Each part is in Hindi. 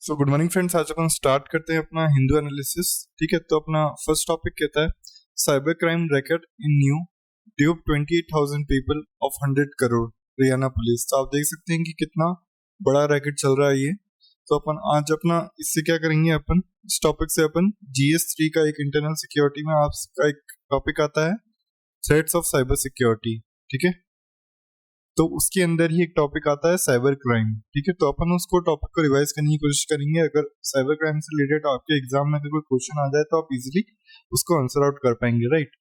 सो गुड मॉर्निंग फ्रेंड्स, आज अपन स्टार्ट करते हैं अपना हिंदू एनालिसिस। ठीक है, तो अपना फर्स्ट टॉपिक कहता है cyber crime racket in new dupe 28,000 people of 100 crore Haryana police. तो आप देख सकते हैं कि कितना बड़ा रैकेट चल रहा है ये। तो अपन आज अपना इससे क्या करेंगे, अपन इस टॉपिक से अपन GS3 का एक इंटरनल सिक्योरिटी में आपका एक टॉपिक आता है थ्रेट्स ऑफ साइबर सिक्योरिटी। ठीक है, तो उसके अंदर ही एक टॉपिक आता है साइबर क्राइम। ठीक है, तो अपन उसको टॉपिक को रिवाइज करने की कोशिश करेंगे। अगर साइबर क्राइम से रिलेटेड आपके एग्जाम में अगर कोई क्वेश्चन आ जाए तो आप इजीली उसको आंसर आउट कर पाएंगे, राइट।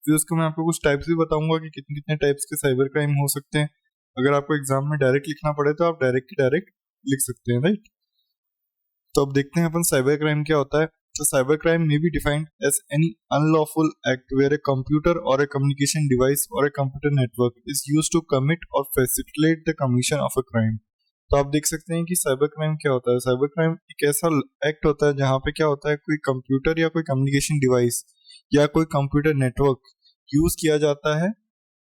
फिर उसको मैं आपको कुछ टाइप्स भी बताऊंगा कि कितने कितने टाइप्स के साइबर क्राइम हो सकते हैं। अगर आपको एग्जाम में डायरेक्ट लिखना पड़े तो आप डायरेक्ट लिख सकते हैं, राइट। तो अब देखते हैं अपन साइबर क्राइम क्या होता है। So cyber crime may be defined as any unlawful act where a computer or a communication device or a computer network is used to commit or facilitate the commission of a crime. तो आप देख सकते हैं कि साइबर क्राइम क्या होता है। साइबर क्राइम एक ऐसा एक्ट होता है जहाँ पे क्या होता है, कोई कंप्यूटर या कोई कम्युनिकेशन डिवाइस या कोई कंप्यूटर नेटवर्क यूज किया जाता है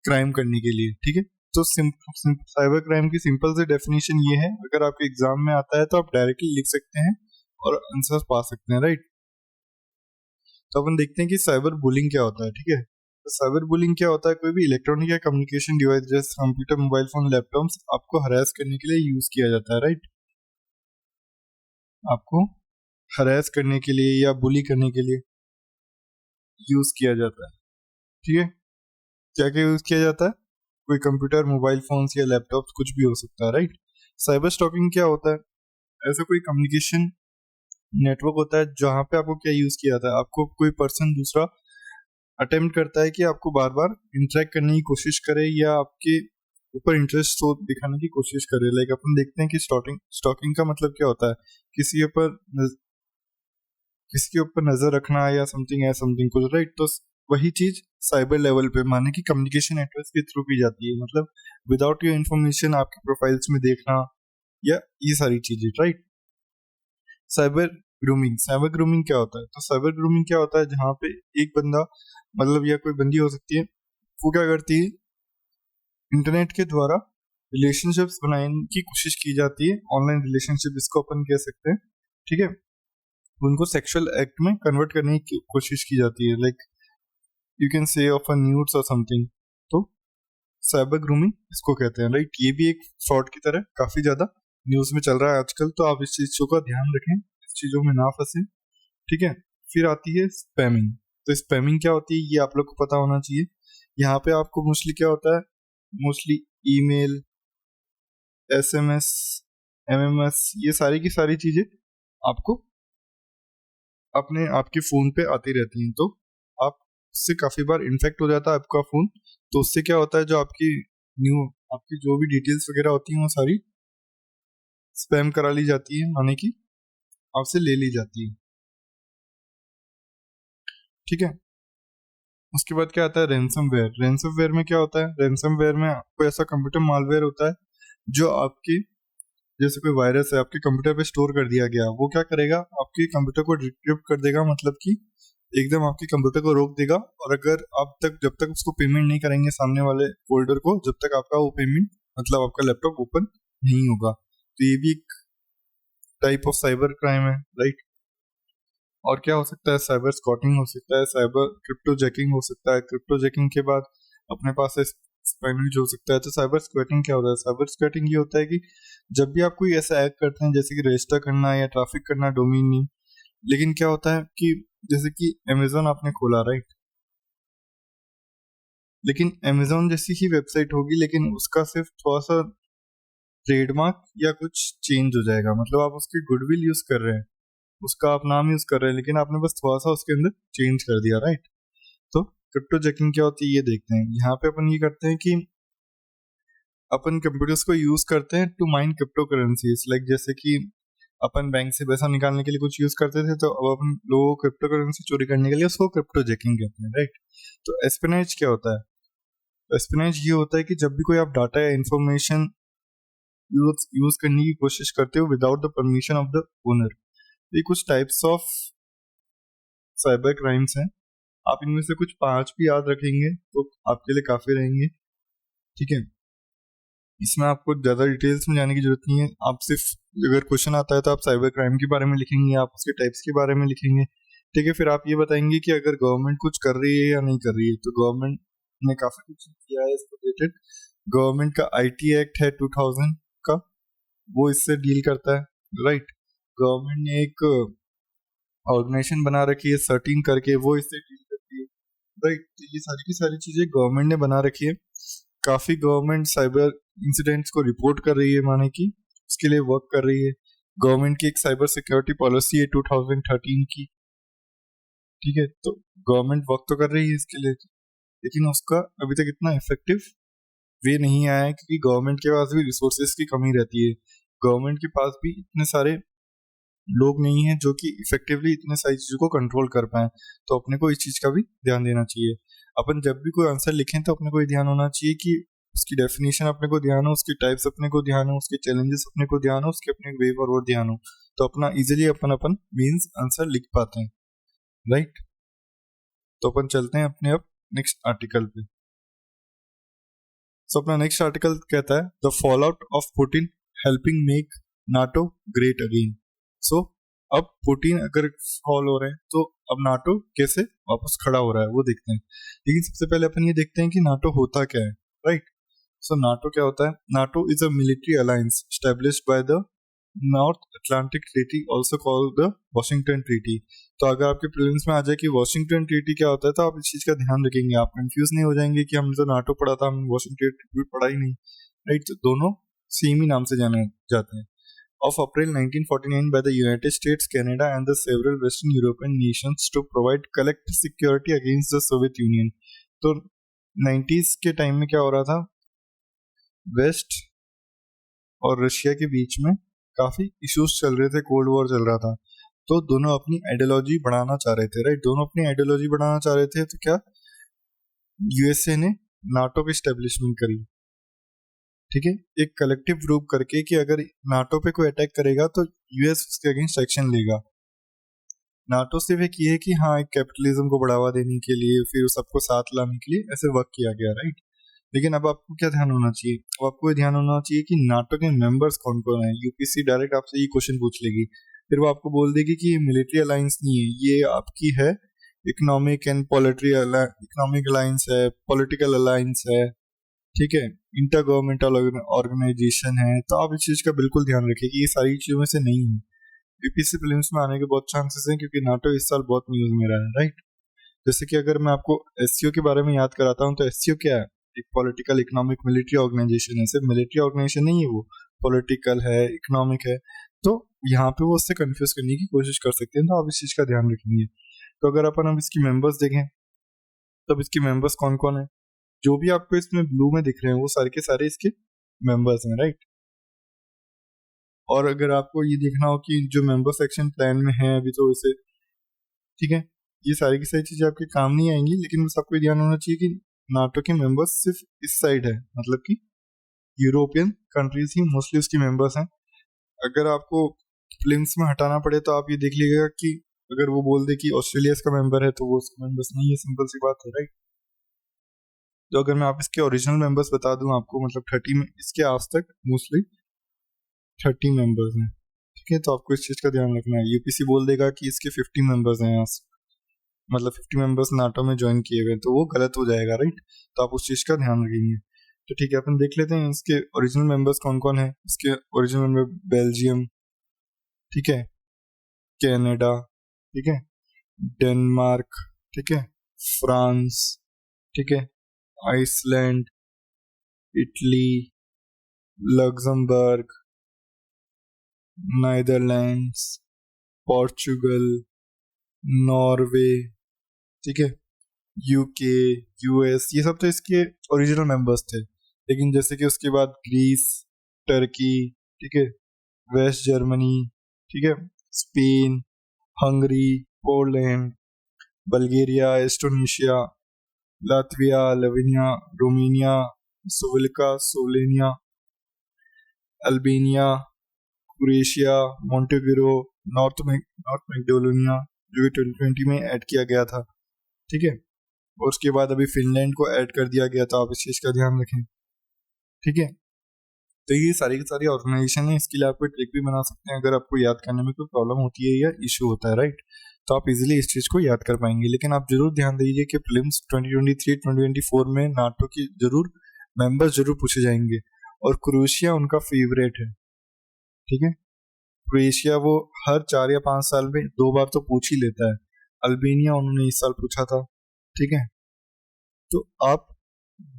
क्राइम करने के लिए। ठीक है, तो साइबर क्राइम की सिंपल से डेफिनेशन ये है। अगर आपके एग्जाम में आता है तो आप डायरेक्टली लिख सकते हैं और आंसर पा सकते हैं, राइट। तो अपन देखते हैं कि साइबर बुलिंग क्या होता है। ठीक है, तो साइबर बुलिंग क्या होता है, कोई भी इलेक्ट्रॉनिक या कम्युनिकेशन डिवाइस जैसे कंप्यूटर, मोबाइल फोन, लैपटॉप्स आपको हरास करने के लिए यूज किया जाता है, राइट। आपको हरास करने के लिए या बुली करने के लिए यूज किया जाता है। ठीक है, क्या क्या यूज किया जाता है, कोई कंप्यूटर, मोबाइल फोन या लैपटॉप कुछ भी हो सकता है, राइट। साइबर स्टॉकिंग क्या होता है, ऐसा कोई कम्युनिकेशन नेटवर्क होता है जहां पे आपको क्या यूज किया जाता है, आपको कोई पर्सन दूसरा अटेम्प्ट करता है कि आपको बार बार इंटरेक्ट करने की कोशिश करे या आपके ऊपर इंटरेस्ट दिखाने की कोशिश करे। लाइक अपन देखते हैं कि स्टॉकिंग का मतलब क्या होता है, किसी के ऊपर नजर रखना या समथिंग कुछ, राइट। तो वही चीज साइबर लेवल पे माने कि कम्युनिकेशन नेटवर्क के थ्रू की जाती है, मतलब विदाउट योर इन्फॉर्मेशन आपके प्रोफाइल्स में देखना या ये सारी चीजें, राइट। साइबर ग्रूमिंग क्या होता है, तो साइबर ग्रूमिंग क्या होता है जहाँ पे एक बंदा मतलब या कोई बंदी हो सकती है, वो क्या करती है, इंटरनेट के द्वारा रिलेशनशिप्स बनाने की कोशिश की जाती है। ऑनलाइन रिलेशनशिप इसको अपन कह सकते हैं। ठीक है, उनको सेक्सुअल एक्ट में कन्वर्ट करने की कोशिश की जाती है, like you can say of a nudes और समथिंग। तो साइबर ग्रूमिंग इसको कहते हैं, राइट। ये भी एक फ्रॉड की तरह काफी ज्यादा न्यूज में चल रहा है आजकल, तो आप इस चीजों का ध्यान रखें, इस चीजों में ना फंसे। ठीक है, फिर आती है स्पैमिंग। तो स्पैमिंग क्या होती है ये आप लोग को पता होना चाहिए। यहाँ पे आपको मोस्टली क्या होता है, मोस्टली ईमेल, SMS, MMS, ये सारी की सारी चीजें आपको अपने आपके फोन पे आती रहती हैं। तो आप उससे काफी बार इन्फेक्ट हो जाता है आपका फोन। तो उससे क्या होता है, जो आपकी जो भी डिटेल्स वगैरह होती हैं वो सारी स्पैम करा ली जाती है, माने कि आपसे ले ली जाती है। ठीक है, उसके बाद क्या आता है रैंसमवेयर। रैंसमवेयर में क्या होता है, रैंसमवेयर में कोई ऐसा कंप्यूटर मालवेयर होता है जो आपके जैसे कोई वायरस है आपके कंप्यूटर पे स्टोर कर दिया गया, वो क्या करेगा, आपके कंप्यूटर को डिक्रिप्ट कर देगा, मतलब कि एकदम आपके कंप्यूटर को रोक देगा। और अगर आप जब तक उसको पेमेंट नहीं करेंगे सामने वाले होल्डर को, जब तक आपका वो पेमेंट मतलब आपका लैपटॉप ओपन नहीं होगा। तो ये भी एक टाइप ऑफ साइबर क्राइम है, राइट। और क्या हो सकता है, साइबर स्कॉटिंग हो सकता है, साइबर क्रिप्टो जैकिंग हो सकता है। क्रिप्टो जैकिंग के बाद अपने पास स्पैनिश हो सकता है। तो साइबर स्क्वैटिंग क्या होता है, साइबर स्क्वैटिंग ये होता है कि जब भी आप कोई ऐसा एक्ट करते हैं जैसे कि रजिस्टर करना या ट्रैफिक करना डोमेन नेम, लेकिन क्या होता है कि जैसे कि अमेजोन आपने खोला, राइट, लेकिन अमेजोन जैसी ही वेबसाइट होगी लेकिन उसका सिर्फ थोड़ा सा ट्रेडमार्क या कुछ चेंज हो जाएगा, मतलब आप उसकी गुडविल यूज कर रहे हैं, उसका आप नाम यूज कर रहे हैं, लेकिन आपने बस थोड़ा सा उसके अंदर चेंज कर दिया, राइट। तो क्रिप्टो जैकिंग क्या होती है ये देखते हैं। यहाँ पे अपन ये करते हैं कि अपन कंप्यूटर्स को यूज करते हैं to mine cryptocurrencies, like जैसे कि अपन बैंक से पैसा निकालने के लिए कुछ यूज करते थे, तो अब अपन लोगों को क्रिप्टो करेंसी चोरी करने के लिए उसको क्रिप्टो जैकिंग कहते हैं, राइट। तो एस्पिनाइज क्या होता है, एस्पिनाइज ये होता है कि जब भी कोई आप डाटा या इंफॉर्मेशन यूज करने की कोशिश करते हो without the permission of the owner. ये कुछ टाइप्स ऑफ साइबर क्राइम्स हैं। आप इनमें से कुछ 5 भी याद रखेंगे तो आपके लिए काफी रहेंगे। ठीक है, इसमें आपको ज़्यादा डिटेल्स में जाने की जरूरत नहीं है, आप सिर्फ अगर क्वेश्चन आता है तो आप साइबर क्राइम के बारे में लिखेंगे, आप उसके टाइप्स के बारे में लिखेंगे, ठीक है। फिर आप ये बताएंगे कि अगर गवर्नमेंट कुछ कर रही है या नहीं कर रही है, तो गवर्नमेंट ने काफ़ी कुछ किया है इसको रिलेटेड। गवर्नमेंट का IT एक्ट है 2000 का, वो इससे डील करता है, राइट। गवर्नमेंट ने एक ऑर्गेनाइजेशन बना रखी है 13 करके, वो इससे डील करती है, राइट। तो ये सारी की सारी चीज़ें गवर्नमेंट ने बना रखी है। काफ़ी गवर्नमेंट साइबर इंसिडेंट्स को रिपोर्ट कर रही है, माने कि उसके लिए वर्क कर रही है। गवर्नमेंट की एक साइबर सिक्योरिटी पॉलिसी है 2013 की, ठीक है। तो गवर्नमेंट वर्क तो कर रही है इसके लिए, लेकिन उसका अभी तक इतना इफेक्टिव वे नहीं आया है, क्योंकि गवर्नमेंट के पास भी रिसोर्सेज की कमी रहती है। गवर्नमेंट के पास भी इतने सारे लोग नहीं हैं जो कि इफेक्टिवली इतने सारी चीज़ों को कंट्रोल कर पाए। तो अपने को इस चीज़ का भी ध्यान देना चाहिए। अपन जब भी कोई आंसर लिखें तो अपने को ये ध्यान होना चाहिए कि उसकी डेफिनेशन अपने को ध्यान हो, उसकी टाइप्स अपने को ध्यान हो, उसके चैलेंजेस अपने को ध्यान हो, उसके अपने वे फॉरवर्ड ध्यान हो, तो अपना इजीली अपन अपन मीन्स आंसर लिख पाते हैं, राइट। तो अपन चलते हैं अपने अब नेक्स्ट आर्टिकल पे। सो अपना नेक्स्ट आर्टिकल कहता है the fallout of Putin helping make NATO great again. So अब पुतिन अगर फॉल हो रहे हैं तो अब नाटो कैसे वापस खड़ा हो रहा है वो देखते हैं। लेकिन सबसे पहले अपन ये देखते हैं कि नाटो होता क्या है, राइट। सो नाटो क्या होता है? NATO is a military alliance established by the north Atlantic treaty also called the Washington treaty. तो अगर आपके प्रीलिम्स में आ जाए कि वॉशिंगटन ट्रीटी क्या होता है, तो आप इस चीज का ध्यान रखेंगे, आप कंफ्यूज नहीं हो जाएंगे कि हमने तो नाटो पढ़ा था, हमने वॉशिंगटन ट्रीटी पढ़ा ही नहीं, राइट। तो दोनों सेम ही नाम से जाने जाते हैं। Of April 1949 by the United States, Canada and the several Western European nations to provide collective security against the Soviet Union। तो 90s के टाइम में क्या हो रहा था, वेस्ट और रशिया के बीच में काफी इश्यूज चल रहे थे, कोल्ड वॉर चल रहा था। तो दोनों अपनी आइडियोलॉजी बढ़ाना चाह रहे थे, राइट। दोनों अपनी आइडियोलॉजी बढ़ाना चाह रहे थे, तो क्या यूएसए ने नाटो की स्टेब्लिशमेंट करी, ठीक है, एक कलेक्टिव ग्रुप करके कि अगर नाटो पे कोई अटैक करेगा तो यूएस उसके अगेंस्ट एक्शन लेगा। नाटो सिर्फ एक ये है कि हाँ, एक कैपिटलिज्म को बढ़ावा देने के लिए, फिर सबको साथ लाने के लिए ऐसे वर्क किया गया, राइट। लेकिन अब आपको क्या ध्यान होना चाहिए? अब आपको ये ध्यान होना चाहिए कि नाटो के मेंबर्स कौन कौन है। यूपीसी डायरेक्ट आपसे ये क्वेश्चन पूछ लेगी, फिर वो आपको बोल देगी कि ये मिलिट्री अलायंस नहीं है, ये आपकी है इकोनॉमिक एंड इकोनॉमिक अलायंस है, पॉलिटिकल अलायंस है, ठीक है, इंटर गवर्नमेंटल ऑर्गेनाइजेशन है। तो आप इस चीज का बिल्कुल ध्यान रखिए कि ये सारी चीजों में से नहीं है। यूपीसी प्रीलिम्स में आने के बहुत चांसेस हैं, क्योंकि नाटो इस साल बहुत न्यूज में रहा है, राइट। जैसे कि अगर मैं आपको एससीओ के बारे में याद कराता हूँ, तो एससीओ क्या है? एक पॉलिटिकल इकोनॉमिक मिलिट्री ऑर्गेनाइजेशन है। सिर्फ मिलिट्री ऑर्गेनाइजेशन नहीं है, वो पॉलिटिकल है, इकोनॉमिक है। तो यहाँ पे वो उससे कंफ्यूज करने की कोशिश कर सकते हैं, तो आप इस चीज का ध्यान रखेंगे। तो अगर अपन अब इसकी मेंबर्स देखें, तब इसकी मेंबर्स कौन कौन है? जो भी आपको इसमें ब्लू में दिख रहे हैं वो सारे के सारे इसके मेंबर्स हैं, राइट। और अगर आपको ये देखना हो कि जो मेंबर्स एक्शन प्लान में है अभी, तो इसे, ठीक है, ये सारी की सारी चीजें आपके काम नहीं आएंगी, लेकिन बस आपको ध्यान होना चाहिए कि नाटो के मेंबर्स सिर्फ इस साइड है, मतलब कि यूरोपियन कंट्रीज ही मोस्टली उसकी मेंबर्स हैं। अगर आपको फिल्म्स में हटाना पड़े तो आप ये देख लीजिएगा कि अगर वो बोल दे कि ऑस्ट्रेलिया इसका मेंबर है, तो वो उसका मेंबर्स नहीं है, सिंपल सी बात है, राइट। तो अगर मैं आप इसके ओरिजिनल मेंबर्स बता दूं आपको, मतलब 30 में इसके आज तक मोस्टली 30 मेंबर्स हैं, ठीक है। तो आपको इस चीज का ध्यान रखना है। यूपीसी बोल देगा कि इसके 50 मेंबर्स हैं, यहाँ मतलब 50 मेंबर्स नाटो में ज्वाइन किए हुए, तो वो गलत हो जाएगा, राइट। तो आप उस चीज का ध्यान रखेंगे। तो ठीक है, अपन देख लेते हैं इसके ओरिजिनल मेंबर्स कौन कौन है। इसके ओरिजिनल मेंबर बेल्जियम, ठीक है, कनाडा, ठीक है, डेनमार्क, ठीक है, फ्रांस, ठीक है, Iceland, Italy, Luxembourg, Netherlands, Portugal, Norway, ठीक है, यूके, यूएस, ये सब तो इसके ओरिजिनल मेंबर्स थे। लेकिन जैसे कि उसके बाद ग्रीस, टर्की, ठीक है, वेस्ट जर्मनी, ठीक है, Spain, Hungary, Poland, Bulgaria, Estonia, Latvia, Lithuania, Romania, Slovenia, Albania, Croatia, Montenegro, North Macedonia, जो कि 2020 में ऐड किया गया था, ठीक है। और उसके बाद अभी फिनलैंड को ऐड कर दिया गया, तो आप इस चीज का ध्यान रखें, ठीक है। तो ये सारी की सारी ऑर्गेनाइजेशन है, इसके लिए आपको ट्रिक भी बना सकते हैं अगर आपको याद करने में कोई प्रॉब्लम होती है या इशू होता है, राइट। तो आप इजीली इस चीज को याद कर पाएंगे। लेकिन आप जरूर ध्यान दीजिए कि प्रीलिम्स 2023-2024 में नाटो की जरूर मेंबर्स जरूर पूछे जाएंगे, और क्रोएशिया उनका फेवरेट है, ठीक है। क्रोएशिया वो हर 4 या 5 साल में 2 बार तो पूछ ही लेता है। अल्बेनिया उन्होंने इस साल पूछा था, ठीक है। तो आप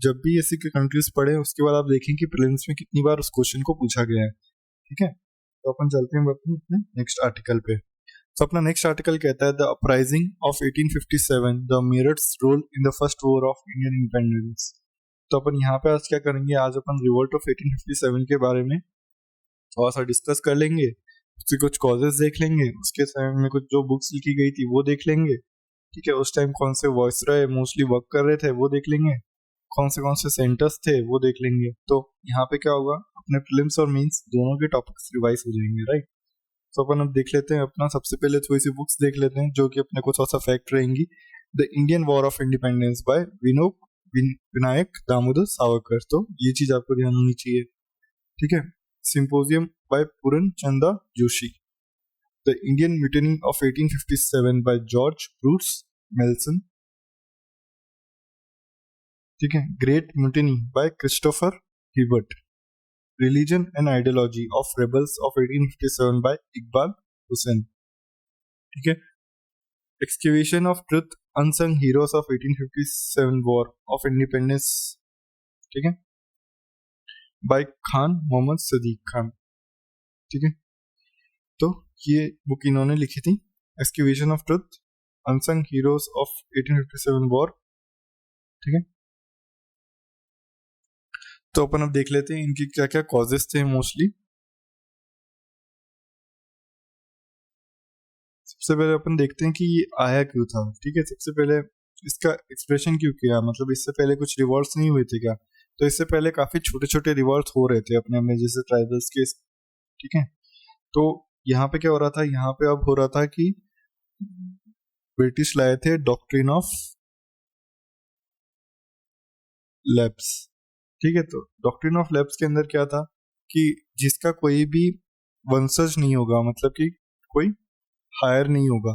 जब भी ऐसी कंट्रीज पढ़े उसके बाद आप देखें कि प्रीलिम्स में कितनी बार उस क्वेश्चन को पूछा गया है, ठीक है। तो अपन चलते हैं अपने नेक्स्ट आर्टिकल पे। तो अपना नेक्स्ट आर्टिकल कहता है the uprising of 1857 the Meerut's role in the first war of Indian independence. तो अपन यहाँ पे आज क्या करेंगे, आज अपन रिवोल्ट ऑफ 1857 के बारे में थोड़ा सा डिस्कस कर लेंगे, उसके कुछ कॉजेज देख लेंगे, उसके समय में कुछ जो बुक्स लिखी गई थी वो देख लेंगे, ठीक है। उस टाइम कौन से वॉइसरॉय मोस्टली वर्क कर रहे थे वो देख लेंगे, कौन से सेंटर्स थे वो देख लेंगे। तो यहाँ पे क्या होगा, अपने प्रीलिम्स और मेंस दोनों के टॉपिक्स रिवाइज हो जाएंगे, राइट। तो अपन अब देख लेते हैं, अपना सबसे पहले थोड़ी सी बुक्स देख लेते हैं जो कि अपने को थोड़ा सा फैक्ट रहेंगी। The Indian war of independence bye Vinayak Damodar Savarkar, तो ये चीज आपको ध्यान होनी चाहिए, ठीक है। Symposium by Puran Chanda Joshi. The Indian mutiny of 1857 by George Bruce Malleson, ठीक है। Great mutiny by Christopher Hibbert. Religion and ideology of rebels of 1857 by Iqbal Hussain, ठीक है। Excavation of truth unsung heroes of 1857 war of independence, ठीक है, बाय खान मोहम्मद सदीक खान, ठीक है। तो ये बुक इन्होंने लिखी थी, excavation of truth unsung heroes of 1857 war, ठीक है। तो अपन अब देख लेते हैं इनकी क्या क्या कॉजेस थे मोस्टली। सबसे पहले अपन देखते हैं कि ये आया क्यों था, ठीक है। सबसे पहले इसका एक्सप्रेशन क्यों किया, मतलब इससे पहले कुछ रिवॉल्ट्स नहीं हुए थे क्या। तो इससे पहले काफी छोटे छोटे रिवॉल्ट्स हो रहे थे अपने में, जैसे ट्राइबल्स के, ठीक है। तो यहाँ पे क्या हो रहा था, यहाँ पे अब हो रहा था कि ब्रिटिश लाए थे डॉक्ट्रिन ऑफ लैप्स, ठीक है। तो डॉक्ट्रिन ऑफ लैप्स के अंदर क्या था कि जिसका कोई भी वंशज नहीं होगा, मतलब कि कोई हायर नहीं होगा,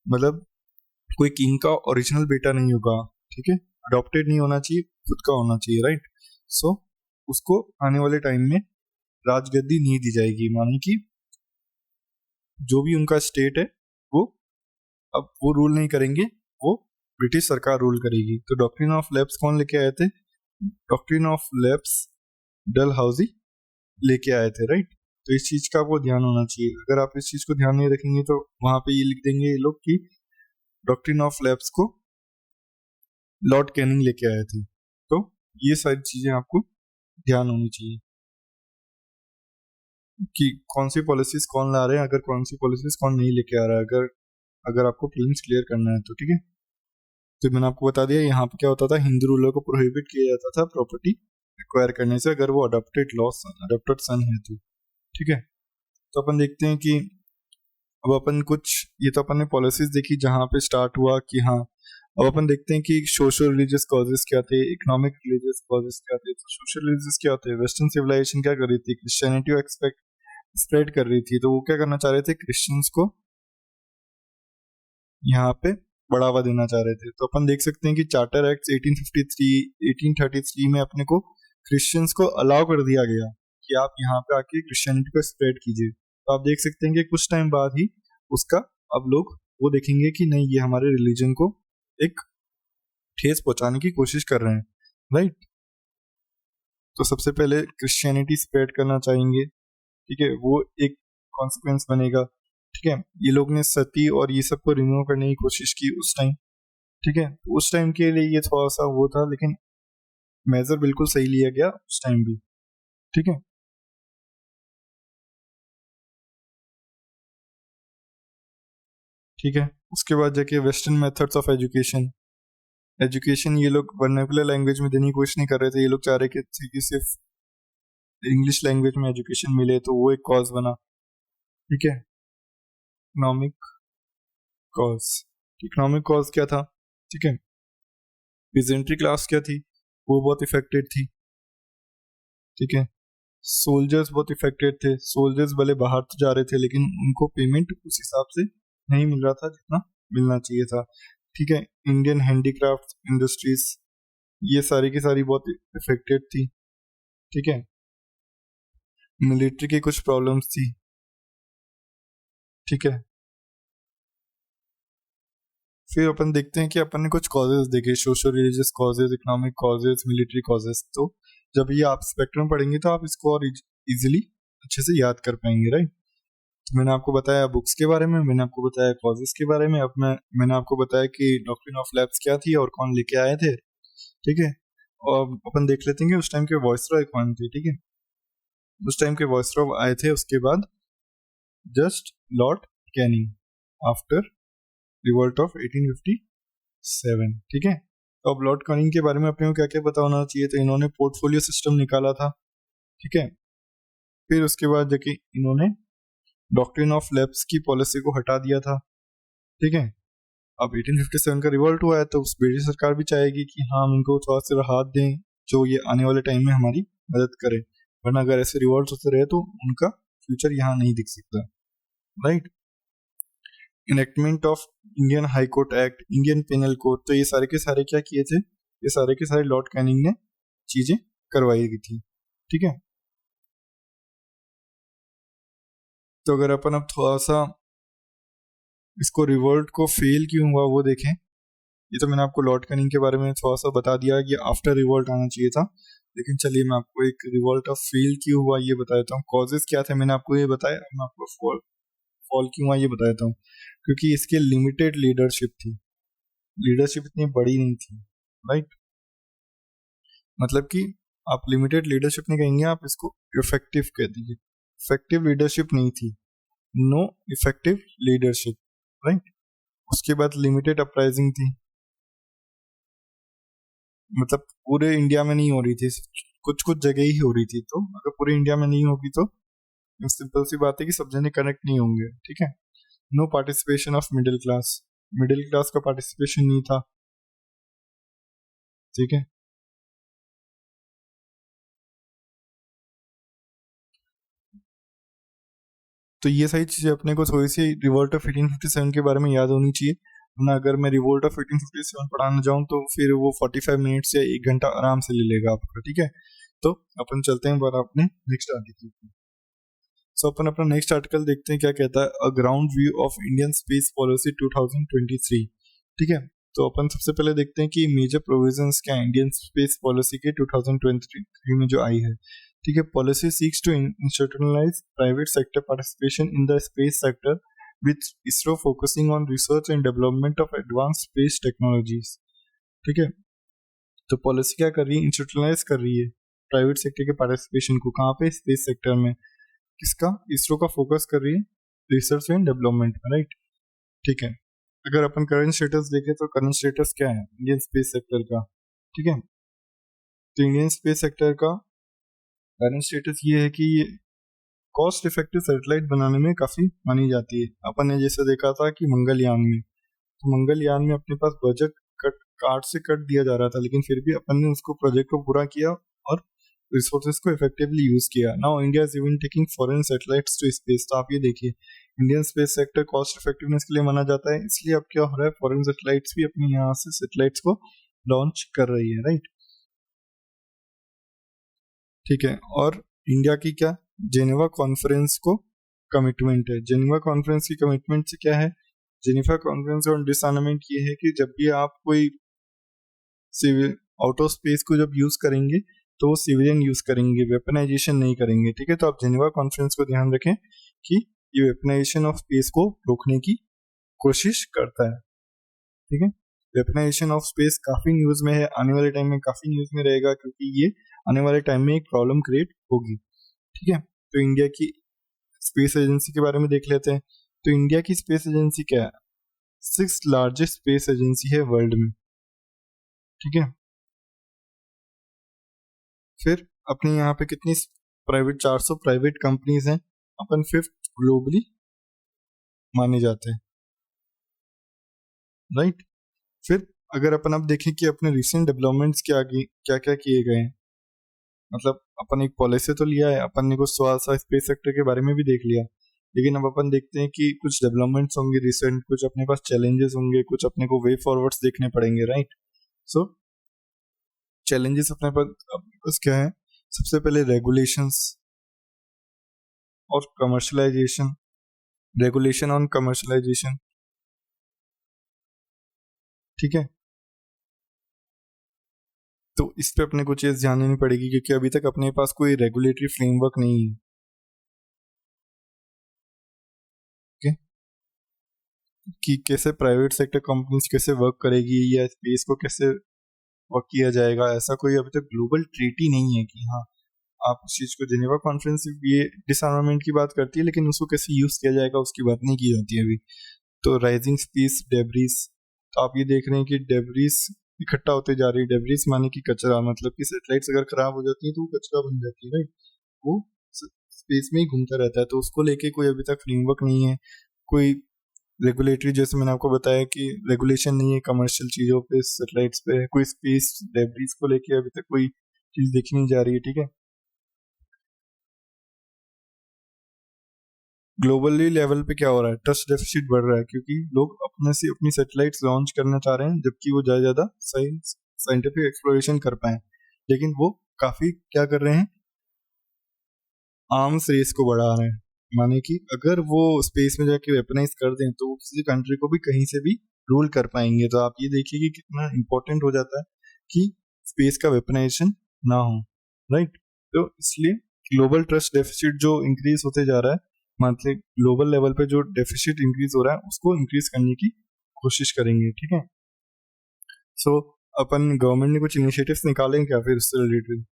मतलब कोई किंग का ओरिजिनल बेटा नहीं होगा, ठीक है। अडॉप्टेड नहीं होना चाहिए, खुद का होना चाहिए, राइट। सो उसको आने वाले टाइम में राजगद्दी नहीं दी जाएगी, मानी कि जो भी उनका स्टेट है वो अब वो रूल नहीं करेंगे, वो ब्रिटिश सरकार रूल करेगी। तो डॉक्ट्रिन ऑफ लैप्स कौन लेके आए थे, डॉक्ट्रिन ऑफ लैप्स डलहौजी लेके आए थे, राइट। तो इस चीज का आपको ध्यान होना चाहिए, अगर आप इस चीज को ध्यान नहीं रखेंगे तो वहां पे ये लिख देंगे ये लोग कि डॉक्ट्रिन ऑफ लैप्स को लॉर्ड कैनिंग लेके आए थे। तो ये सारी चीजें आपको ध्यान होनी चाहिए कि कौन सी पॉलिसीज कौन ला रहे हैं, अगर कौन सी पॉलिसीज कौन नहीं लेके आ रहा है, अगर अगर आपको प्रीलिम्स क्लियर करना है तो, ठीक है। तो मैंने आपको बता दिया यहाँ पे क्या होता था, हिंदू रूलर को प्रोहिबिट किया जाता था प्रॉपर्टी एक्वायर करने से अगर वो अडॉप्टेड सन है तो, ठीक है। तो अपन देखते हैं कि अब अपन कुछ, ये तो अपन ने पॉलिसीज देखी जहाँ पे स्टार्ट हुआ कि हाँ। अब अपन देखते हैं कि सोशल रिलीजियस कॉजेस क्या थे, इकोनॉमिक रिलीजियस कॉजेस क्या थे। तो सोशल रिलीजियस क्या होते हैं, वेस्टर्न सिविलाइजेशन क्या कर रही थी, क्रिश्चियनिटी एक्सपेक्ट स्प्रेड कर रही थी, तो वो क्या करना चाह रहे थे, क्रिश्चियंस को यहाँ पे बढ़ावा देना चाह रहे थे। तो अपन देख सकते हैं कि चार्टर एक्ट 1833 में अपने को क्रिश्चियंस को अलाउ कर दिया गया कि आप यहाँ पे आके क्रिश्चियनिटी को स्प्रेड कीजिए। तो आप देख सकते हैं कि कुछ टाइम बाद ही उसका अब लोग वो देखेंगे कि नहीं, ये हमारे रिलीजन को एक ठेस पहुंचाने की कोशिश कर रहे हैं, राइट। तो सबसे पहले क्रिश्चियनिटी स्प्रेड करना चाहेंगे, ठीक है, वो एक कॉन्सिक्वेंस बनेगा, ठीक है। ये लोग ने सती और ये सब को रिमूव करने की कोशिश की उस टाइम, ठीक है। उस टाइम के लिए ये थोड़ा सा वो था, लेकिन मेजर बिल्कुल सही लिया गया उस टाइम भी, ठीक है। ठीक है, उसके बाद जाके वेस्टर्न मेथड्स ऑफ एजुकेशन ये लोग वर्नाकुलर लैंग्वेज में देने की कोशिश नहीं कर रहे थे, ये लोग चाह रहे थे कि सिर्फ इंग्लिश लैंग्वेज में एजुकेशन मिले, तो वो एक कॉज बना, ठीक है। इकोनॉमिक कॉज, इकोनॉमिक कॉज क्या था, ठीक है। पीजेंट्री क्लास क्या थी, वो बहुत इफेक्टेड थी, ठीक है। सोल्जर्स बहुत इफेक्टेड थे, सोल्जर्स भले बाहर तो जा रहे थे लेकिन उनको पेमेंट उस हिसाब से नहीं मिल रहा था जितना मिलना चाहिए था। ठीक है, इंडियन हैंडीक्राफ्ट इंडस्ट्रीज ये सारी की सारी बहुत इफेक्टेड थी। ठीक है, मिलिट्री की कुछ प्रॉब्लम्स थी। ठीक है, फिर अपन देखते हैं कि अपन ने कुछ कॉजेज देखे, social religious causes, economic causes, military causes. तो जब ये आप स्पेक्ट्रम पढ़ेंगे तो आप इसको और इजीली अच्छे से याद कर पाएंगे, राइट। तो मैंने आपको बताया बुक्स के बारे में, मैंने आपको बताया कॉजेज के बारे में, अब मैंने आपको बताया कि डॉक्ट्रिन ऑफ लैब्स क्या थी और कौन लेके आए थे। ठीक है, और अपन देख लेते हैं कि उस टाइम के वॉइसरॉय कौन थे। ठीक है, उस टाइम के वॉइसरॉय आए थे उसके बाद just Lord Canning after revolt of 1857। ठीक है, तो अब लॉर्ड कैनिंग के बारे में अपने को क्या क्या पता होना चाहिए। तो इन्होंने पोर्टफोलियो सिस्टम निकाला था। ठीक है, फिर उसके बाद जाके इन्होंने डॉक्ट्रिन ऑफ लैब्स की पॉलिसी को हटा दिया था। ठीक है, अब 1857 का रिवोल्ट हुआ है तो उस ब्रिटिश सरकार भी चाहेगी कि हाँ हम इनको थोड़ा सा राहत दें जो ये आने वाले टाइम में हमारी मदद करे, वरना अगर ऐसे रिवोल्ट होते रहे तो उनका फ्यूचर यहाँ नहीं दिख सकता, right. Enactment of Indian High Court Act, Indian Penal Code, तो ये सारे के सारे क्या किए थे, ये सारे के सारे लॉर्ड कैनिंग ने चीजें करवाई गई थी। ठीक है, तो अगर अपन अब थोड़ा सा इसको रिवोल्ट को फेल क्यों हुआ वो देखें। ये तो मैंने आपको लॉर्ड कैनिंग के बारे में थोड़ा सा बता दिया कि आफ्टर रिवोल्ट आना चाहिए था, लेकिन चलिए मैं आपको एक रिवोल्ट ऑफ फेल क्यों हुआ ये बता देता हूँ। कॉजेज क्या थे मैंने आपको ये बताया, मैं आपको फॉल क्यों हुआ ये बता देता हूँ। क्योंकि इसके लिमिटेड लीडरशिप थी, लीडरशिप इतनी बड़ी नहीं थी, राइट। मतलब कि आप लिमिटेड लीडरशिप नहीं कहेंगे, आप इसको इफेक्टिव कह दीजिए। इफेक्टिव लीडरशिप नहीं थी, नो इफेक्टिव लीडरशिप, राइट। उसके बाद लिमिटेड अपराइजिंग थी, मतलब पूरे इंडिया में नहीं हो रही थी, कुछ कुछ जगह ही हो रही थी। तो अगर पूरे इंडिया में नहीं होगी तो सिंपल सी बात है कि सब जने कनेक्ट नहीं होंगे। ठीक है, no participation of middle class, middle class का पार्टिसिपेशन नहीं था। ठीक है, तो ये सारी चीजें अपने को थोड़ी सी रिवोल्ट ऑफ 1857 के बारे में याद होनी चाहिए, वरना अगर मैं रिवोल्ट ऑफ 1857 पढ़ाना जाऊँ तो फिर वो 45 मिनट्स या 1 घंटा आराम से ले लेगा आपका। ठीक है, तो अपन चलते हैं बार अपने नेक्स्ट आर्टिकल पे। सो अपन अपना नेक्स्ट आर्टिकल देखते हैं क्या कहता है, a ground view of Indian space policy 2023। ठीक है, तो अपन सबसे पहले देखते हैं कि मेजर प्रोविजंस क्या है इंडियन स्पेस पॉलिसी के 2023 में जो आई है। ठीक है, policy seeks to institutionalise private sector participation in the space sector with ISRO focusing on research and development of advance space technologies. ठीक है, तो पॉलिसी क्या कर रही है, इंस्टीट्यूशनलाइज कर रही है प्राइवेट सेक्टर के पार्टिसिपेशन को, कहाँ पे, स्पेस सेक्टर में। किसका, इसरो का फोकस कर रही है रिसर्च एंड डेवलपमेंट में, राइट। ठीक है, अगर अपन करंट स्टेटस देखें तो करंट स्टेटस क्या है इंडियन स्पेस सेक्टर का। ठीक है, तो इंडियन स्पेस सेक्टर का करंट स्टेटस ये है कि ये कॉस्ट इफेक्टिव सैटेलाइट बनाने में काफी मानी जाती है। अपन ने जैसे देखा था कि मंगलयान में, तो मंगलयान में अपने पास बजट काट से कट दिया जा रहा था, लेकिन फिर भी अपन ने उसको प्रोजेक्ट को पूरा किया और रिसोर्सेज को इफेक्टिवली यूज किया। Now India is even taking foreign satellites to space. तो आप ये देखिए, Indian space sector cost effectiveness के लिए माना जाता है, इसलिए अब क्या हो रहा है, फॉरेन सैटेलाइट्स भी अपने यहाँ से सैटेलाइट्स को लॉन्च कर रही है, राइट। ठीक है, और इंडिया की क्या जेनेवा कॉन्फ्रेंस को कमिटमेंट है। जेनेवा कॉन्फ्रेंस की कमिटमेंट से क्या है, जेनेवा कॉन्फ्रेंस ऑन डिसआर्मामेंट ये है कि जब भी आप कोई सिविल आउट ऑफ स्पेस को जब यूज करेंगे तो वो सिविलियन यूज करेंगे, वेपनाइजेशन नहीं करेंगे। ठीक है, तो आप जेनेवा कॉन्फ्रेंस को ध्यान रखें कि ये वेपनाइजेशन ऑफ स्पेस को रोकने की कोशिश करता है। ठीक है, वेपनाइजेशन ऑफ स्पेस काफी न्यूज में है, आने वाले टाइम में काफी न्यूज में रहेगा, क्योंकि ये आने वाले टाइम में एक प्रॉब्लम क्रिएट होगी। ठीक है, तो इंडिया की स्पेस एजेंसी के बारे में देख लेते हैं। तो इंडिया की स्पेस एजेंसी क्या है, 6th लार्जेस्ट स्पेस एजेंसी है वर्ल्ड में। ठीक है, फिर अपने यहाँ पे कितनी प्राइवेट, 400 प्राइवेट कंपनीज हैं, अपन 5th ग्लोबली माने जाते हैं, राइट। फिर अगर अपन अब देखें कि अपने रिसेंट डेवलपमेंट्स क्या क्या किए गए हैं, मतलब अपन एक पॉलिसी तो लिया है, अपन ने कुछ थोड़ा सा स्पेस सेक्टर के बारे में भी देख लिया, लेकिन अब अपन देखते हैं कि कुछ डेवलपमेंट्स होंगे रिसेंट, कुछ अपने पास चैलेंजेस होंगे, कुछ अपने को वे फॉरवर्ड्स देखने पड़ेंगे, राइट। सो चैलेंजेस अपने पास क्या है? सबसे पहले रेगुलेशंस और कमर्शलाइजेशन, रेगुलेशन ऑन कमर्शलाइजेशन, ठीक है। तो इस पे अपने को चीज ध्यान देनी पड़ेगी, क्योंकि अभी तक अपने पास कोई रेगुलेटरी फ्रेमवर्क नहीं है, okay? कि कैसे प्राइवेट सेक्टर कंपनीज कैसे वर्क करेगी या स्पेस को कैसे वर्क किया जाएगा, ऐसा कोई अभी तक ग्लोबल ट्रीटी नहीं है कि हाँ आप उस चीज को, जेनेवा कॉन्फ्रेंस ये डिसआर्मामेंट की बात करती है, लेकिन उसको कैसे यूज किया जाएगा उसकी बात नहीं की जाती है अभी। तो राइजिंग स्पेस डेब्रिस, तो आप ये देख रहे हैं कि डेब्रिस इकट्ठा होते जा रही है। डेब्रिस माने कि कचरा, मतलब कि सैटेलाइट्स अगर खराब हो जाती है तो वो कचरा बन जाती है, राइट। वो स्पेस में ही घूमता रहता है, तो उसको लेके कोई अभी तक फ्रेमवर्क नहीं है, कोई रेगुलेटरी, जैसे मैंने आपको बताया कि रेगुलेशन नहीं है कमर्शियल चीजों पे, सैटेलाइट्स पे, कोई स्पेस डेब्रिस को लेके अभी तक कोई चीज देखी नहीं जा रही है, ठीक है। ग्लोबली लेवल पे क्या हो रहा है? ट्रस्ट डेफिसिट बढ़ रहा है, क्योंकि लोग अपने से अपनी सैटेलाइट्स लॉन्च करना चाह रहे हैं, जबकि वो ज्यादा ज्यादा साइंटिफिक एक्सप्लोरेशन कर पाए, लेकिन वो काफी क्या कर रहे हैं, आर्म्स रेस को बढ़ा रहे हैं। माने कि अगर वो स्पेस में जाके वेपनाइज कर दें तो वो किसी कंट्री को भी कहीं से भी रूल कर पाएंगे। तो आप ये देखिए कि कितना इंपॉर्टेंट हो जाता है कि स्पेस का वेपनाइजेशन ना हो, राइट। तो इसलिए ग्लोबल ट्रस्ट डेफिसिट जो इंक्रीज होते जा रहा है, मतलब ग्लोबल लेवल पे जो डेफिसिट इंक्रीज हो रहा है उसको इंक्रीज करने की कोशिश करेंगे, ठीक है। सो अपन गवर्नमेंट ने कुछ इनिशिएटिव्स निकाले हैं क्या फिर उससे रिलेटेड?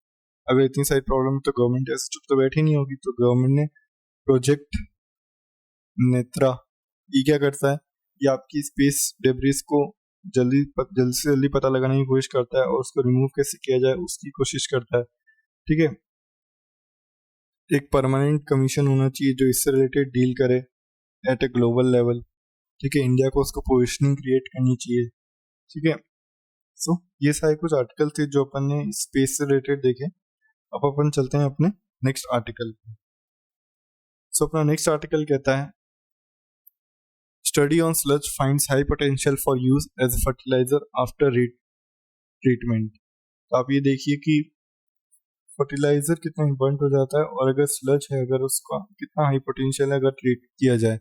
अगर इतनी सारी प्रॉब्लम है तो गवर्नमेंट ऐसे चुप तो बैठी नहीं होगी। तो गवर्नमेंट ने प्रोजेक्ट नेत्रा, ये क्या करता है? ये आपकी स्पेस डेब्रिस को जल्दी से जल्दी पता लगाने की कोशिश करता है और उसको रिमूव कैसे किया जाए उसकी कोशिश करता है, ठीक है। एक परमानेंट कमीशन होना चाहिए जो इससे रिलेटेड डील करे एट ए ग्लोबल लेवल, ठीक है। इंडिया को उसको पोजिशनिंग क्रिएट करनी चाहिए, ठीक है। सो ये सारे कुछ आर्टिकल थे जो अपन ने स्पेस से रिलेटेड देखे। अब अपन चलते हैं अपने नेक्स्ट आर्टिकल पे। सो अपना नेक्स्ट आर्टिकल कहता है study on sludge finds high potential for use as a fertiliser after treatment. तो आप ये देखिए कि फर्टिलाइजर कितना इंपॉर्टेंट हो जाता है, और अगर स्लज है अगर उसका कितना हाई पोटेंशियल है अगर ट्रीट किया जाए।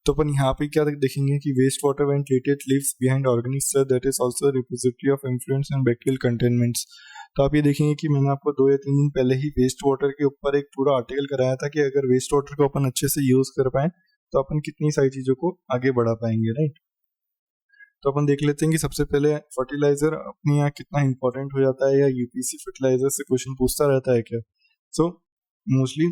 तो अपन यहाँ पे क्या देखेंगे कि waste water when treated leaves behind organic sludge that is also repository of influence and bacterial containments. तो आप ये देखेंगे कि मैंने आपको 2 या 3 दिन पहले ही वेस्ट वाटर के ऊपर एक पूरा आर्टिकल कराया था कि अगर वेस्ट वाटर को अपन अच्छे से यूज कर पाए तो अपन कितनी सारी चीजों को आगे बढ़ा पाएंगे, राइट। तो अपन देख लेते हैं कि सबसे पहले फर्टिलाइजर अपने यहाँ कितना इंपॉर्टेंट हो जाता है, या यूपीसी फर्टिलाइजर से क्वेश्चन पूछता रहता है क्या। सो मोस्टली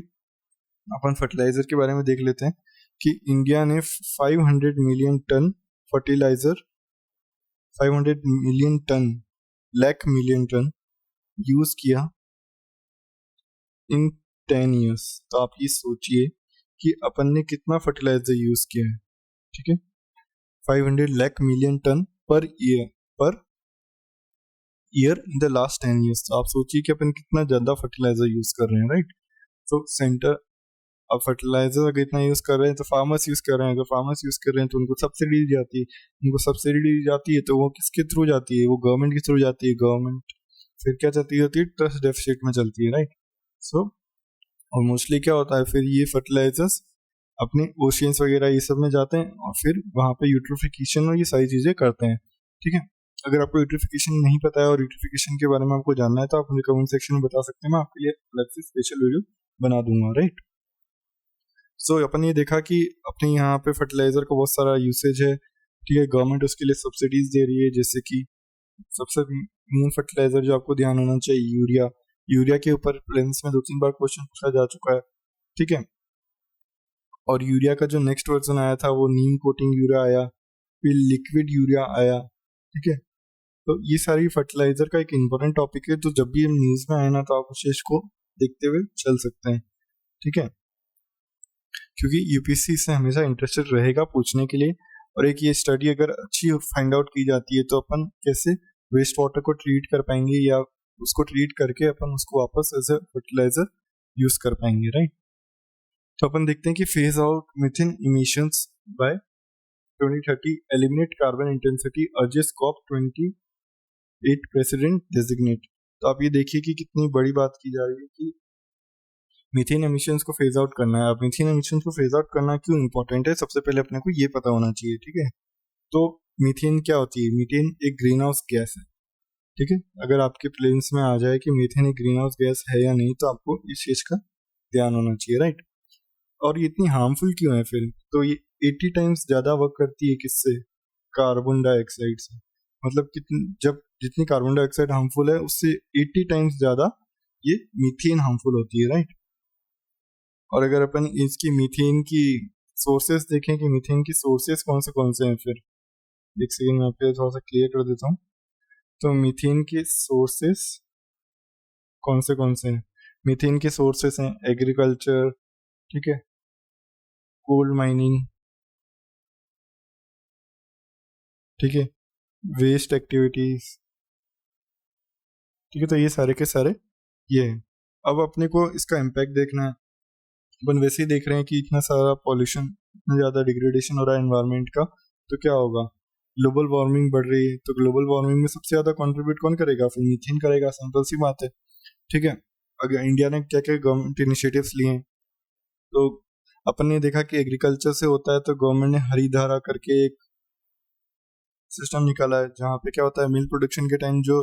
अपन फर्टिलाइजर के बारे में देख लेते हैं कि इंडिया ने 500 million ton fertiliser, 500 million ton, lakh million ton use किया इन 10 ईयर्स। तो आप ये सोचिए कि अपन ने कितना फर्टिलाइजर यूज किया है, ठीक है। 500 lakh million ton per year in the last 10 years. तो आप सोचिए कि अपन कितना ज्यादा फर्टिलाइजर यूज कर रहे हैं, राइट। तो सेंटर, अब फर्टिलाइजर अगर इतना यूज कर रहे हैं तो फार्मर्स यूज कर रहे हैं, अगर फार्मर्स यूज कर रहे हैं तो उनको सब्सिडी दी जाती है, उनको सब्सिडी दी जाती है तो वो किसके थ्रू जाती है? वो गवर्नमेंट के थ्रू जाती है। गवर्नमेंट फिर क्या चाहती होती है? ट्रस्ट डेफिसिट में चलती है, राइट। सो और मोस्टली क्या होता है फिर ये फर्टिलाइजर्स अपने ओशियंस वगैरह ये सब में जाते हैं और फिर वहां पे यूट्रोफिकेशन और ये सारी चीजें करते हैं, ठीक है। अगर आपको यूट्रोफिकेशन नहीं पता है और यूट्रोफिकेशन के बारे में आपको जानना है तो आप मुझे कमेंट सेक्शन में बता सकते हैं, मैं आपके लिए अलग से स्पेशल वीडियो बना दूंगा, राइट। सो अपन ये देखा कि अपने यहाँ पे फर्टिलाइजर का बहुत सारा यूसेज है, ठीक है। गवर्नमेंट उसके लिए सब्सिडीज दे रही है, जैसे कि सबसे मेन फर्टिलाइजर जो आपको ध्यान होना चाहिए यूरिया। यूरिया के ऊपर प्रीलिम्स में 2-3 बार क्वेश्चन पूछा जा चुका है, ठीक है। और यूरिया का जो नेक्स्ट वर्जन आया था वो नीम कोटिंग यूरिया आया, फिर लिक्विड यूरिया आया, ठीक है। तो ये सारी फर्टिलाइजर का एक इम्पोर्टेंट टॉपिक है, तो जब भी हम न्यूज में आए ना तो आप उस चीज को देखते हुए चल सकते हैं, ठीक है। क्योंकि यूपीएससी इससे हमेशा इंटरेस्टेड रहेगा पूछने के लिए। और एक ये स्टडी अगर अच्छी फाइंड आउट की जाती है तो अपन कैसे वेस्ट वाटर को ट्रीट कर पाएंगे या उसको ट्रीट करके अपन उसको वापस एज ए फर्टिलाइजर यूज कर पाएंगे, राइट। तो अपन देखते हैं कि phase out methane emissions by 2030, eliminate carbon intensity, urges COP28 president designate. तो आप ये देखिए कि कितनी बड़ी बात की जा रही है कि मीथेन एमिशंस को फेज आउट करना है। अब मीथेन एमिशंस को फेज आउट करना क्यों इंपॉर्टेंट है, सबसे पहले अपने को ये पता होना चाहिए, ठीक है। तो मीथेन क्या होती है? मीथेन एक ग्रीन हाउस गैस है, ठीक है। अगर आपके प्लेन्स में आ जाए कि मीथेन एक ग्रीन हाउस गैस है या नहीं, तो आपको इस चीज का ध्यान होना चाहिए, राइट। और ये इतनी हार्मफुल क्यों है फिर? तो ये 80 टाइम्स ज्यादा वर्क करती है किससे? कार्बन डाइऑक्साइड से। मतलब जब जितनी कार्बन डाइऑक्साइड हार्मफुल है, उससे 80 टाइम्स ज्यादा ये मीथेन हार्मफुल होती है, राइट। और अगर अपन इसकी मीथेन की सोर्सेस देखें कि मीथेन की सोर्सेस कौन से हैं, फिर एक सेकेंड में आपके थोड़ा सा क्लियर कर देता हूँ। तो मीथेन के सोर्सेस कौन से हैं? मीथेन के सोर्सेस हैं एग्रीकल्चर, ठीक है, कोल माइनिंग, ठीक है, वेस्ट एक्टिविटीज, ठीक है। तो ये सारे के सारे ये हैं। अब अपने को इसका इम्पैक्ट देखना है। अपन वैसे ही देख रहे हैं कि इतना सारा पॉल्यूशन, इतना ज़्यादा डिग्रेडेशन हो रहा है एनवायरनमेंट का, तो क्या होगा? ग्लोबल वार्मिंग बढ़ रही है। तो ग्लोबल वार्मिंग में सबसे ज़्यादा कंट्रीब्यूट कौन करेगा? फिर मीथेन करेगा, सिंपल सी बात है, ठीक है। अगर इंडिया ने क्या क्या गवर्नमेंट इनिशिएटिव्स लिए हैं, तो अपन ने देखा कि एग्रीकल्चर से होता है, तो गवर्नमेंट ने हरिधारा करके एक सिस्टम निकाला है, जहाँ पे क्या होता है, मिल्क प्रोडक्शन के टाइम जो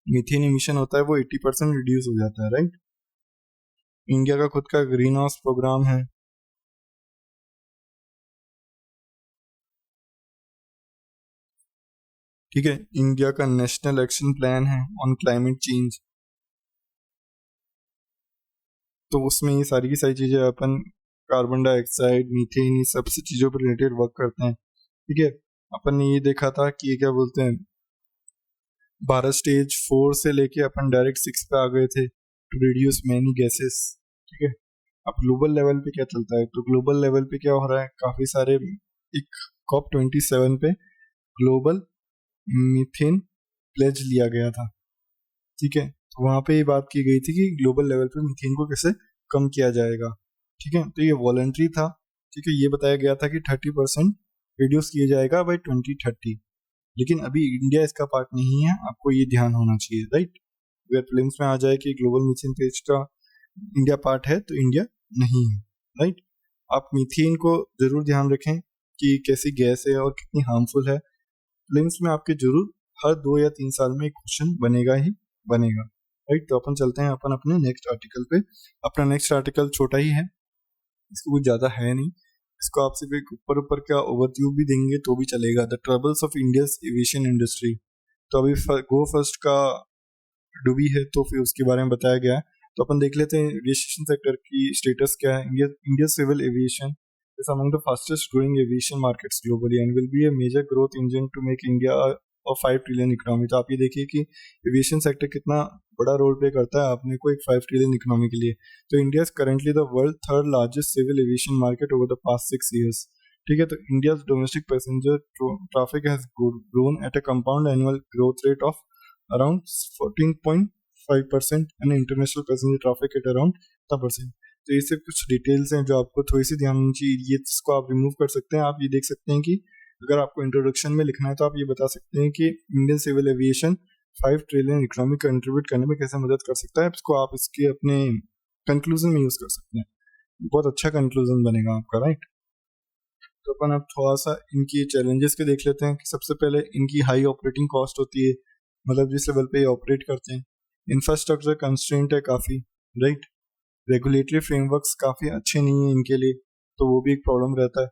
मीथेन इमिशन होता है वो 80% रिड्यूस हो जाता है, राइट। इंडिया का खुद का ग्रीन हाउस प्रोग्राम है, ठीक है। इंडिया का नेशनल एक्शन प्लान है ऑन क्लाइमेट चेंज। तो उसमें ये सारी की सारी चीजें अपन कार्बन डाइऑक्साइड, मीथेन, ये सब से चीजों पर रिलेटेड वर्क करते हैं, ठीक है। अपन ने ये देखा था कि ये क्या बोलते हैं, भारत स्टेज 4 से लेके अपन डायरेक्ट 6 पे आ गए थे, टू रिड्यूस मैनी गैसेस, ठीक है। अब ग्लोबल लेवल पे क्या चलता है? तो ग्लोबल लेवल पे क्या हो रहा है, काफी सारे, एक COP27 पे ग्लोबल मीथेन प्लेज लिया गया था, ठीक है। तो वहां पे ये बात की गई थी कि ग्लोबल लेवल पे मीथेन को कैसे कम किया जाएगा, ठीक है। तो ये वॉलंटरी था, ठीक है। ये बताया गया था कि 30% रिड्यूस किया जाएगा बाई 2030, लेकिन अभी इंडिया इसका पार्ट नहीं है, आपको ये ध्यान होना चाहिए, राइट। अगर प्लेन्स में आ जाए कि ग्लोबल मीथेन प्लेज का इंडिया पार्ट है, तो इंडिया नहीं है, राइट। आप मीथेन को जरूर ध्यान रखें कि कैसी गैस है और कितनी हार्मफुल है। प्लेन्स में आपके जरूर हर 2 या 3 साल में एक क्वेश्चन बनेगा ही बनेगा, राइट। तो अपन चलते हैं अपन अपने नेक्स्ट आर्टिकल पे। अपना नेक्स्ट आर्टिकल छोटा ही है, इसको कुछ ज्यादा है नहीं, इसको आप सिर्फ एक ऊपर ऊपर का ओवरव्यू भी देंगे तो भी चलेगा। The troubles of India's aviation industry. तो अभी गो फर्स्ट का डूबी है, तो फिर उसके बारे में बताया गया है। तो अपन देख लेते हैं एविएशन सेक्टर की स्टेटस क्या है। India civil aviation is among the fastest growing aviation markets globally and will be a major growth engine to make India a 5 trillion economy. तो आप ये देखिए कि एविएशन सेक्टर कितना बड़ा रोल प्ले करता है अपने को एक 5 ट्रिलियन इकोनॉमी के लिए। तो India is currently the world third largest civil aviation market over the past 6 years, ठीक है। तो India domestic passenger traffic has grown at a compound annual growth rate of around 14.5% and international passenger traffic at around 10%। तो ये सब कुछ डिटेल्स हैं जो आपको थोड़ी सी ध्यान चाहिए, ये इसको आप रिमूव कर सकते हैं। आप ये देख सकते हैं कि अगर आपको इंट्रोडक्शन में लिखना है तो आप ये बता सकते हैं कि Indian civil aviation 5 trillion economy contribute करने में कैसे मदद कर सकता है। इसको आप इसके अपने कंक्लूजन में यूज कर सकते हैं, बहुत अच्छा कंक्लूजन बनेगा आपका, राइट। तो अपन अब थोड़ा सा इनकी चैलेंजेस के देख लेते हैं कि सबसे पहले इनकी हाई ऑपरेटिंग कॉस्ट होती है, मतलब जिस लेवल पे ये ऑपरेट करते हैं। इंफ्रास्ट्रक्चर कंस्ट्रेंट है काफ़ी, राइट। रेगुलेटरी फ्रेमवर्क्स काफ़ी अच्छे नहीं है इनके लिए, तो वो भी एक प्रॉब्लम रहता है,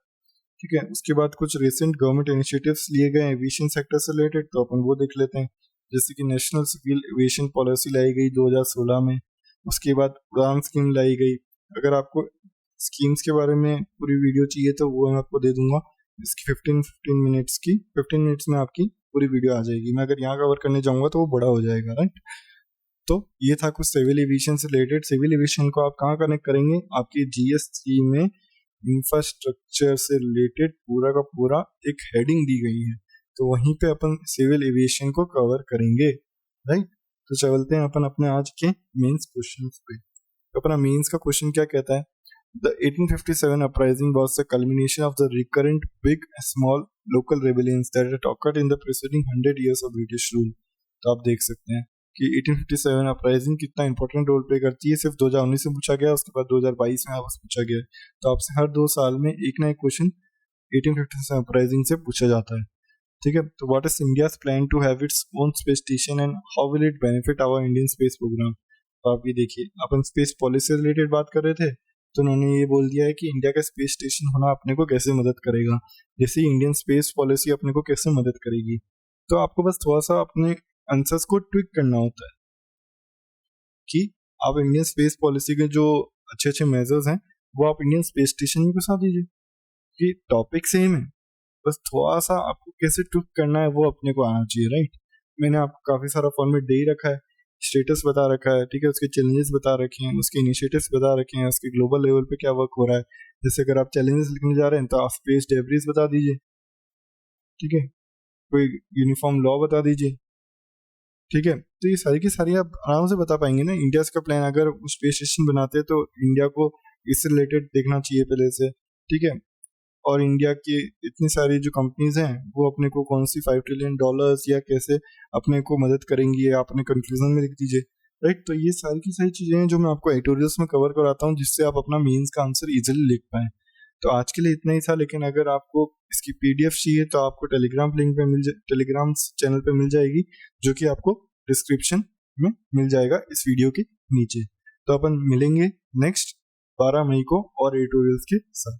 ठीक है। उसके बाद कुछ रिसेंट गवर्नमेंट इनिशिएटिव्स लिए गए एविएशन सेक्टर से रिलेटेड, तो अपन वो देख लेते हैं। जैसे कि नेशनल सिविल एविएशन पॉलिसी लाई गई 2016 में, उसके बाद उड़ान स्कीम लाई गई। अगर आपको स्कीम्स के बारे में पूरी वीडियो चाहिए तो वो मैं आपको दे दूंगा, इसकी 15 मिनट्स की, 15 मिनट्स में आपकी पूरी वीडियो आ जाएगी। मैं अगर यहाँ कवर करने जाऊंगा तो वो बड़ा हो जाएगा, राइट। तो ये था कुछ सिविल एविएशन से रिलेटेड। सिविल एविएशन को आप कहाँ कनेक्ट करेंगे? आपके GS3 में इंफ्रास्ट्रक्चर से रिलेटेड पूरा का पूरा एक हेडिंग दी गई है, तो वहीं पे अपन सिविल एविएशन को कवर करेंगे, राइट। तो चलते हैं अपन अपने आज के मेंस क्वेश्चन पे। तो अपना मेंस का क्वेश्चन क्या कहता है? The 1857 uprising was the culmination of the recurrent big and small local rebellions that had occurred in the preceding 100 years of British rule। तो आप देख सकते हैं कि 1857 अपराइजिंग कितना इंपॉर्टेंट रोल प्ले करती है। सिर्फ 2019 में पूछा गया, उसके बाद 2022 में आपसे पूछा गया। तो आपसे हर 2 साल में एक ना एक क्वेश्चन 1857 अपराइजिंग से पूछा जाता है, ठीक है। तो what is India's plan to have its own space station and how will it benefit our Indian space programme. तो आप ये देखिए, अपन स्पेस पॉलिसी से रिलेटेड बात कर रहे थे, तो उन्होंने ये बोल दिया है कि इंडिया का स्पेस स्टेशन होना अपने को कैसे मदद करेगा, जैसे इंडियन स्पेस पॉलिसी अपने को कैसे मदद करेगी। तो आपको बस थोड़ा सा अपने आंसर्स को ट्विक करना होता है कि आप इंडियन स्पेस पॉलिसी के जो अच्छे अच्छे मेजर्स हैं वो आप इंडियन स्पेस स्टेशन में घुसा दीजिए। कि टॉपिक सेम है, बस थोड़ा सा आपको कैसे ट्विक करना है वो अपने को आना चाहिए, राइट। मैंने आपको काफी सारा फॉर्मेट दे ही रखा है, स्टेटस बता रखा है, ठीक है, उसके चैलेंजेस बता रखे हैं, उसके इनिशिएटिव्स बता रखे हैं, उसके ग्लोबल लेवल पे क्या वर्क हो रहा है। जैसे अगर आप चैलेंजेस लिखने जा रहे हैं तो आप स्पेस डेब्रिस बता दीजिए, ठीक है, कोई यूनिफॉर्म लॉ बता दीजिए, ठीक है। तो ये सारी की सारी आप आराम से बता पाएंगे ना। इंडिया का प्लान अगर स्पेस स्टेशन बनाते हैं तो इंडिया को इससे रिलेटेड देखना चाहिए पहले से, ठीक है। और इंडिया की इतनी सारी जो कंपनीज हैं वो अपने को कौन सी $5 ट्रिलियन या कैसे अपने को मदद करेंगी, आप अपने कंक्लूजन में लिख दीजिए, राइट। तो ये सारी की सारी चीजें हैं जो मैं आपको एडिटोरियल्स में कवर कराता हूँ, जिससे आप अपना मेंस का आंसर इजीली लिख पाएं। तो आज के लिए इतना ही था, लेकिन अगर आपको इसकी PDF चाहिए तो आपको टेलीग्राम लिंक पे टेलीग्राम चैनल पे मिल जाएगी, जो कि आपको डिस्क्रिप्शन में मिल जाएगा इस वीडियो के नीचे। तो अपन मिलेंगे नेक्स्ट 12 मई को और एडिटोरियल्स के साथ।